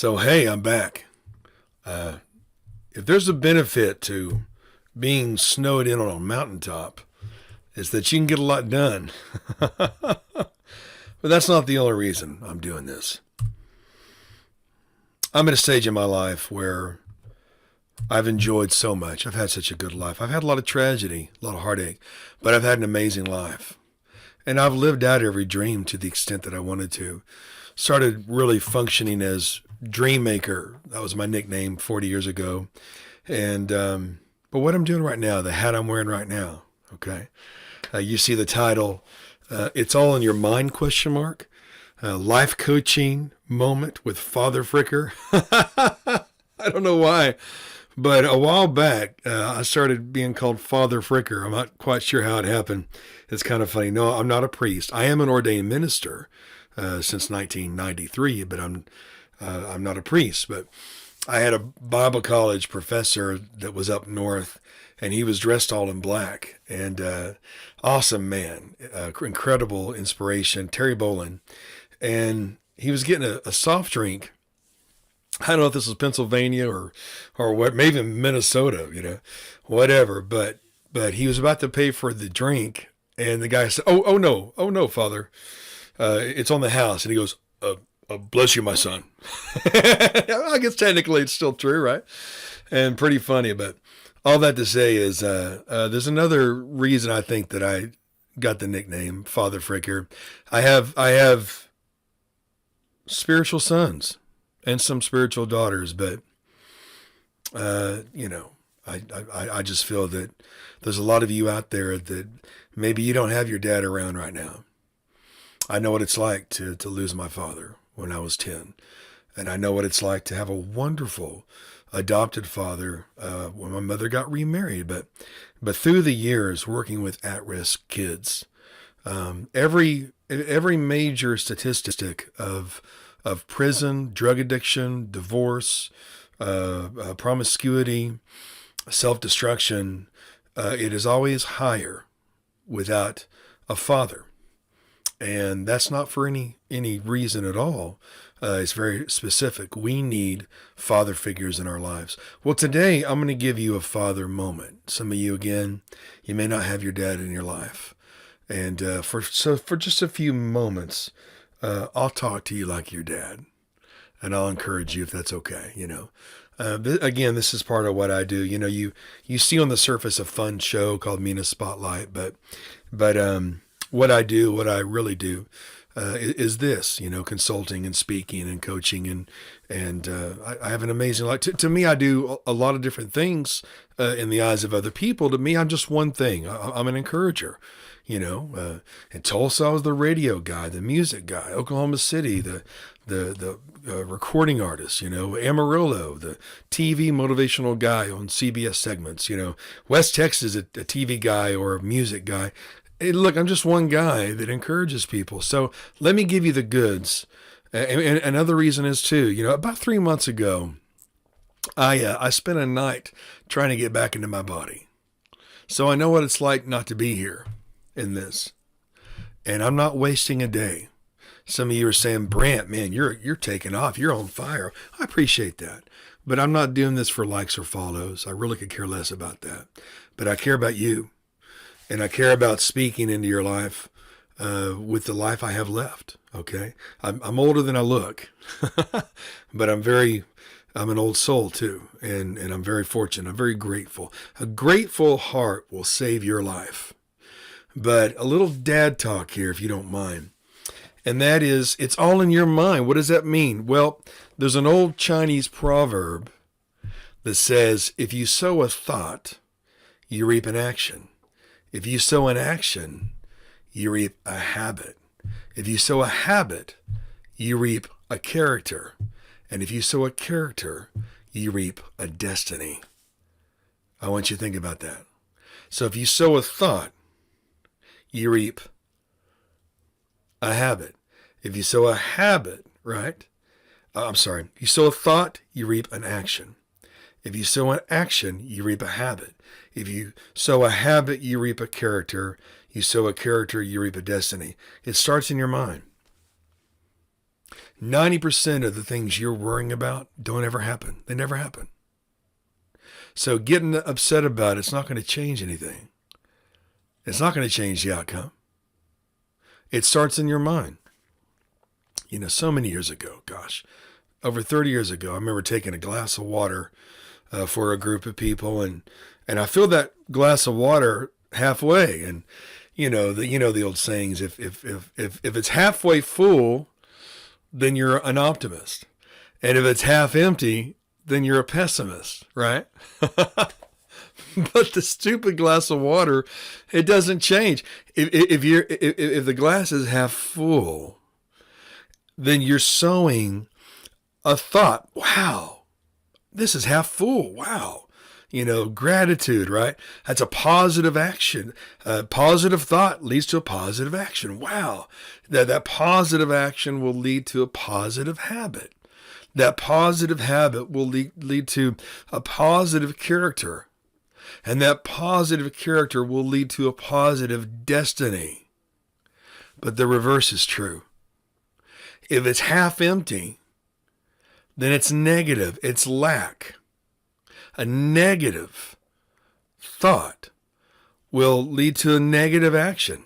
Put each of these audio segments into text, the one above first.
So, hey, I'm back. Uh, if there's a benefit to being snowed in on a mountaintop, is that you can get a lot done. But that's not the only reason I'm doing this. I'm at a stage in my life where I've enjoyed so much. I've had such a good life. I've had a lot of tragedy, a lot of heartache, but I've had an amazing life. And I've lived out every dream to the extent that I wanted to. Started really functioning as Dream Maker. That was my nickname 40 years ago. And but what I'm doing right now, the hat I'm wearing right now, okay? You see the title, It's All in Your Mind, question mark. Life coaching moment with Father Fricker. I don't know why, but a while back, I started being called Father Fricker. I'm not quite sure how it happened. It's kind of funny. No, I'm not a priest. I am an ordained minister since 1993, but I'm not a priest. But I had a Bible college professor that was up north, and he was dressed all in black, and awesome man, incredible inspiration, Terry Bolin, and he was getting a soft drink. I don't know if this was Pennsylvania or what, maybe Minnesota, whatever. But he was about to pay for the drink, and the guy said, oh no, Father, it's on the house." And he goes, "Bless you, my son." I guess technically it's still true, right? And pretty funny, but all that to say is, there's another reason I think that I got the nickname Father Fricker. I have spiritual sons and some spiritual daughters, but I just feel that there's a lot of you out there that maybe you don't have your dad around right now. I know what it's like to lose my father when I was 10, and I know what it's like to have a wonderful adopted father when my mother got remarried. But through the years working with at-risk kids, every major statistic of prison, drug addiction, divorce, promiscuity, self-destruction, it is always higher without a father. And that's not for any reason at all. It's very specific. We need father figures in our lives. Well, today I'm going to give you a father moment. Some of you, again, you may not have your dad in your life. And for just a few moments, I'll talk to you like your dad. And I'll encourage you if that's okay, Again, this is part of what I do. You see on the surface a fun show called Mina Spotlight, but what I really do is this, consulting and speaking and coaching, and I have an amazing life. To me, I do a lot of different things in the eyes of other people. To me, I'm just one thing. I'm an encourager. In Tulsa, I was the radio guy, the music guy. Oklahoma City, the recording artist. Amarillo, the TV motivational guy on CBS segments. West Texas, a TV guy or a music guy. Hey, look, I'm just one guy that encourages people. So let me give you the goods. And another reason is too, about 3 months ago, I spent a night trying to get back into my body. So I know what it's like not to be here in this. And I'm not wasting a day. Some of you are saying, "Brant, man, you're taking off. You're on fire." I appreciate that. But I'm not doing this for likes or follows. I really could care less about that. But I care about you. And I care about speaking into your life with the life I have left, okay? I'm older than I look, but I'm an old soul too, and I'm very fortunate. I'm very grateful. A grateful heart will save your life. But a little dad talk here, if you don't mind. And that is, it's all in your mind. What does that mean? Well, there's an old Chinese proverb that says, if you sow a thought, you reap an action. If you sow an action, you reap a habit. If you sow a habit, you reap a character. And if you sow a character, you reap a destiny. I want you to think about that. So if you sow a thought, you reap a habit. If you sow a habit, right? You sow a thought, you reap an action. If you sow an action, you reap a habit. If you sow a habit, you reap a character. You sow a character, you reap a destiny. It starts in your mind. 90% of the things you're worrying about don't ever happen. They never happen. So getting upset about it's not going to change anything. It's not going to change the outcome. It starts in your mind. So many years ago, gosh, over 30 years ago, I remember taking a glass of water for a group of people, and I filled that glass of water halfway, and the old sayings: if it's halfway full, then you're an optimist, and if it's half empty, then you're a pessimist, right? But the stupid glass of water, it doesn't change. If the glass is half full, then you're sowing a thought. Wow, this is half full. Wow. Gratitude, right? That's a positive action. A positive thought leads to a positive action. Wow. That positive action will lead to a positive habit. That positive habit will lead to a positive character. And that positive character will lead to a positive destiny. But the reverse is true. If it's half empty, then it's negative. It's lack. A negative thought will lead to a negative action.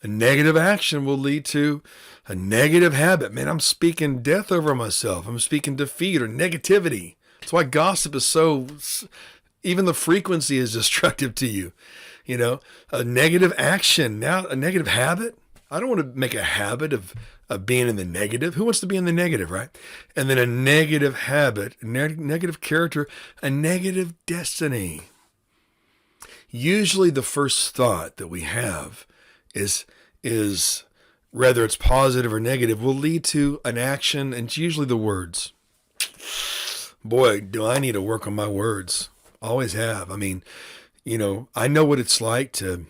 A negative action will lead to a negative habit. Man, I'm speaking death over myself. I'm speaking defeat or negativity. That's why gossip is so, even the frequency is destructive to you. A negative action, now a negative habit. I don't want to make a habit of being in the negative. Who wants to be in the negative, right? And then a negative habit, a negative character, a negative destiny. Usually the first thought that we have is whether it's positive or negative, will lead to an action, and it's usually the words. Boy, do I need to work on my words. Always have. I mean, I know what it's like to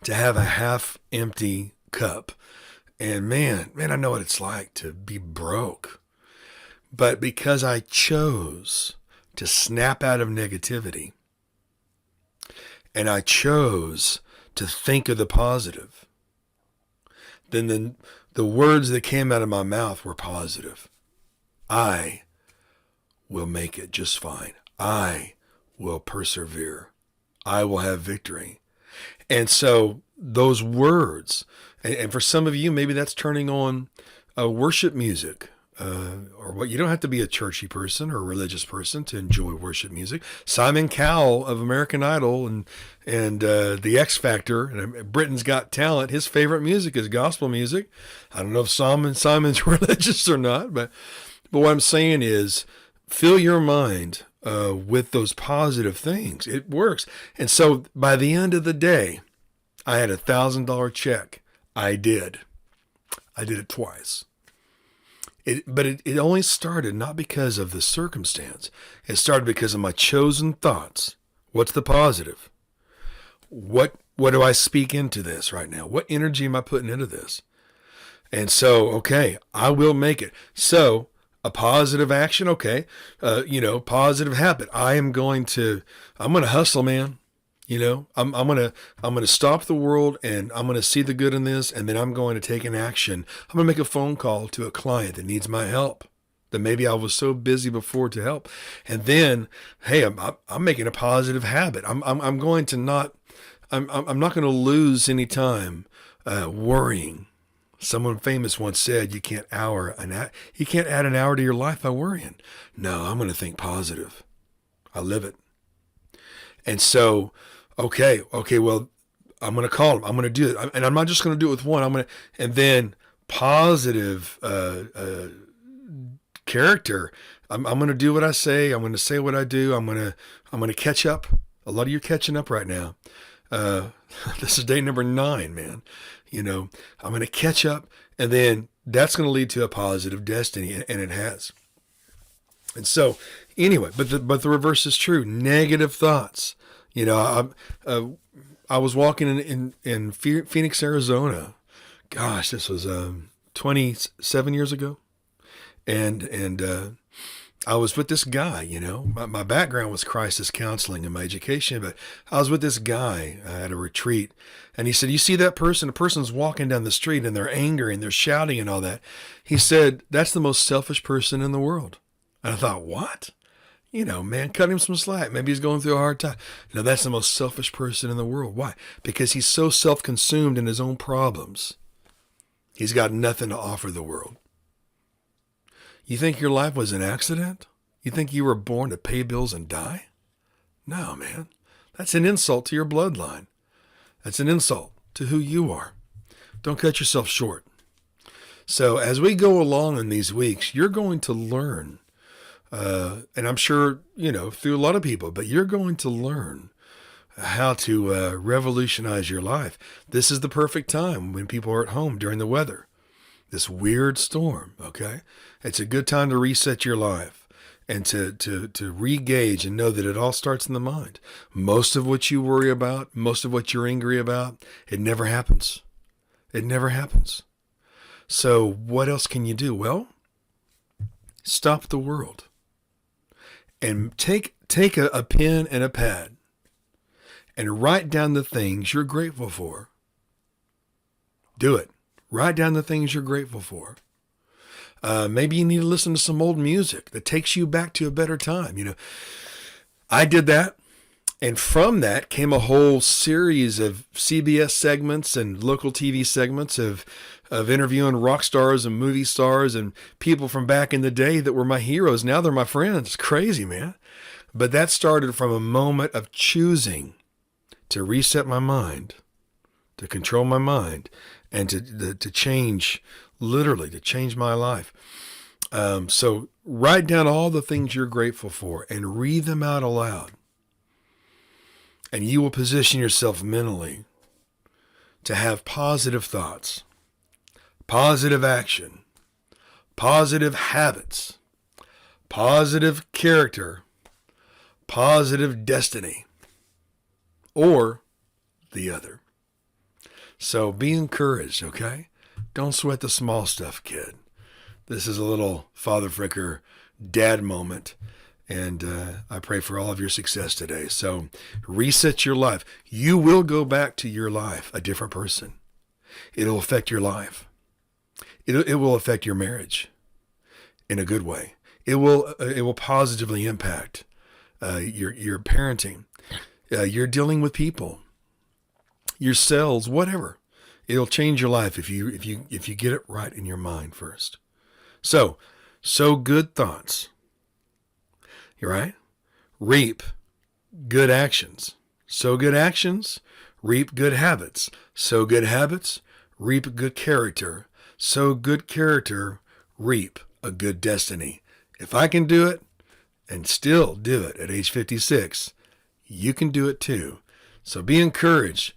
have a half empty cup. And man, I know what it's like to be broke. But because I chose to snap out of negativity, and I chose to think of the positive, then the words that came out of my mouth were positive. I will make it just fine. I will persevere. I will have victory. And so those words, and for some of you, maybe that's turning on worship music, or what. You don't have to be a churchy person or a religious person to enjoy worship music. Simon Cowell of American Idol and The X Factor and Britain's Got Talent, his favorite music is gospel music. I don't know if Simon's religious or not, but what I'm saying is, fill your mind with those positive things. It works. And so by the end of the day, I had $1,000 check. I did it twice. But it only started not because of the circumstance. It started because of my chosen thoughts. What's the positive? What do I speak into this right now? What energy am I putting into this? And so, okay, I will make it. So a positive action, okay, positive habit. I'm going to hustle, man. I'm going to stop the world, and I'm going to see the good in this, and then I'm going to take an action. I'm going to make a phone call to a client that needs my help, that maybe I was so busy before to help. And then, hey, I'm making a positive habit. I'm not going to lose any time worrying. Someone famous once said, you can't add an hour to your life by worrying. No, I'm going to think positive. I live it. And so, okay, well, I'm going to call him. I'm going to do it. And I'm not just going to do it with one. And then positive character. I'm going to do what I say. I'm going to say what I do. I'm going to catch up. A lot of you are catching up right now. This is day number 9, man. I'm going to catch up, and then that's going to lead to a positive destiny, and it has. And so, anyway, but the reverse is true. Negative thoughts. I was walking in Phoenix, Arizona. Gosh, this was 27 years ago, and I was with this guy, my background was crisis counseling in my education, but I was with this guy at a retreat, and he said, you see that person? The person's walking down the street and they're angry and they're shouting and all that. He said, that's the most selfish person in the world. And I thought, what? Man, cut him some slack. Maybe he's going through a hard time. That's the most selfish person in the world. Why? Because he's so self-consumed in his own problems. He's got nothing to offer the world. You think your life was an accident? You think you were born to pay bills and die? No, man. That's an insult to your bloodline. That's an insult to who you are. Don't cut yourself short. So as we go along in these weeks, you're going to learn, and I'm sure, through a lot of people, but you're going to learn how to revolutionize your life. This is the perfect time when people are at home during the weather. This weird storm, okay? It's a good time to reset your life and to re-gauge and know that it all starts in the mind. Most of what you worry about, most of what you're angry about, it never happens. It never happens. So what else can you do? Well, stop the world and take a pen and a pad and write down the things you're grateful for. Do it. Write down the things you're grateful for. Maybe you need to listen to some old music that takes you back to a better time. I did that. And from that came a whole series of CBS segments and local TV segments of interviewing rock stars and movie stars and people from back in the day that were my heroes. Now they're my friends. It's crazy, man. But that started from a moment of choosing to reset my mind, to control my mind, and to change, literally, to change my life. So write down all the things you're grateful for and read them out aloud. And you will position yourself mentally to have positive thoughts, positive action, positive habits, positive character, positive destiny, or the other. So be encouraged, okay? Don't sweat the small stuff, kid. This is a little Father Fricker dad moment, and I pray for all of your success today. So reset your life. You will go back to your life a different person. It'll affect your life. It will affect your marriage in a good way. It will positively impact your parenting. You're dealing with people, your cells, whatever. It'll change your life if you get it right in your mind first. So good thoughts. You're right. Reap good actions. Sow good actions. Reap good habits. Sow good habits. Reap good character. Sow good character. Reap a good destiny. If I can do it and still do it at age 56, you can do it too. So be encouraged.